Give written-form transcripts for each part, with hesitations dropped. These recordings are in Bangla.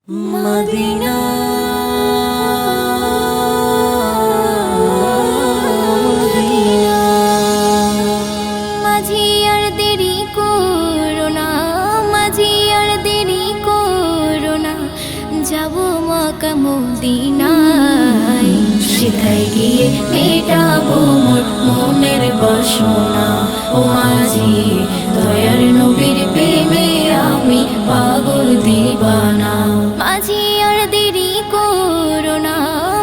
মদিনা মাঝি আর দেরি করো না, মাঝি আর দেরি করো না, যাব মক্কা মদিনায়। সেথায় গিয়ে মেটাবো মোর মনের বাসনা। ও মাঝি দয়ার নবীর প্রেমে আমি পাগল দিবানা। মাঝি আর দেরি করো না,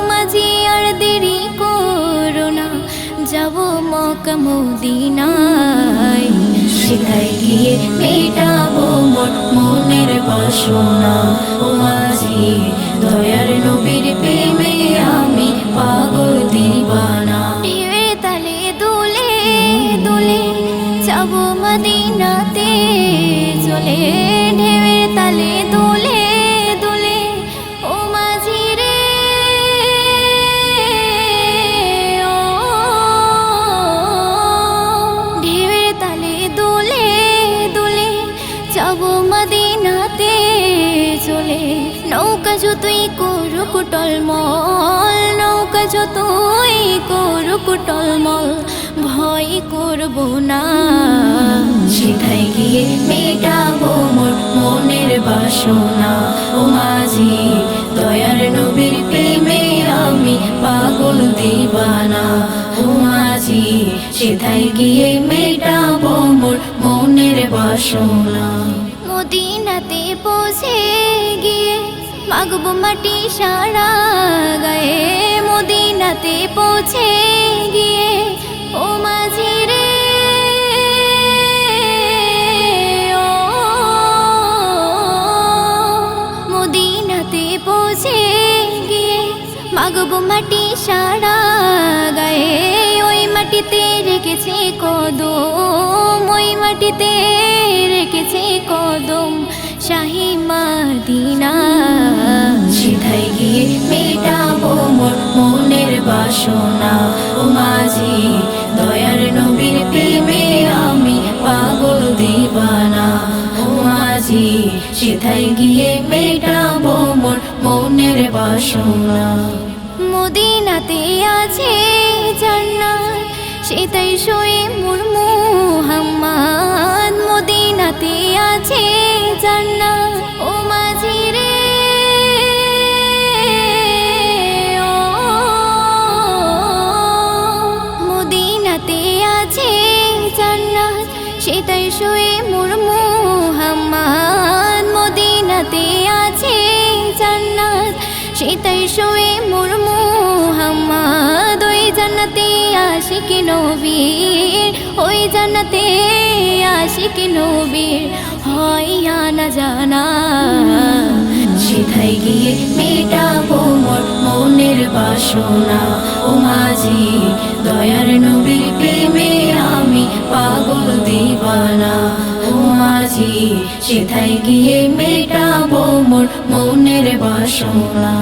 মাঝি আর দেরি করো না, যাব মক্কা মদিনায়। সেথায় গিয়ে মেটাবো মোর মনের বাসনা। ও মাঝি দয়ার নবীর প্রেমে আমি পাগল দিবানা। ঢেউয়ের তালে দুলে দুলে যাব মদিনাতে চলে, ঢেউয়ের তালে দুলে দুলে ও মাঝি রে, ও ঢেউয়ের তালে দুলে দুলে যাব মদিনাতে চলে। নৌকা যতই করুক টলমল, নৌকা যতই করুক টলমল, ভয় করব না। সেথায় গিয়ে মেটাবো মোর মনের বাসনা। ও মাঝি দয়ার নবীর প্রেমে আমি পাগল দিবানা। ও মাঝি সেথায় গিয়ে মেটাবো মোর মনের বাসনা। মদিনাতে পৌঁছে গিয়ে মাগব মাটি সারা গায়ে, মদিনাতে পৌঁছে গিয়ে ও মাঝি রে, ও মদিনাতে পৌঁছে গিয়ে মাগব মাটি সারা গায়ে। ওই মাটিতে রেখেছে কদম, ওই মাটিতে রেখেছে কদম শাহী মদিনা। সেথায় গিয়ে মেটাবো মোর মনের বাসনা। ও মাঝি দয়ার নবীর প্রেমে আমি পাগল দিবানা। ও মাঝি সেথায় গিয়ে মেটাবো মোর মনের বাসনা। মদিনাতে আছে জান্নাত, সেটাই শোয়ে মোর মুহাম্মদ। মদিনাতে আছে জান্নাত ও মাঝি রে, ও মদিনাতে আছে জান্নাত, সেটাই শোয়ে মোর মুহাম্মদ। মদিনাতে আছে জান্নাত, সেটাই শোয়ে মোর মুহাম্মদ। ওই জান্নাতে আশিক নবীর, ওই জান্নাতে আশিক নবীর হয় না জানা। সেথায় গিয়ে মেটাবো মোর মনের বাসনা। ও মাঝি দয়ার নবীর প্রেমে আমি পাগল দিবানা। ও মাঝি সেথায় গিয়ে মেটাবো মোর মনের বাসনা।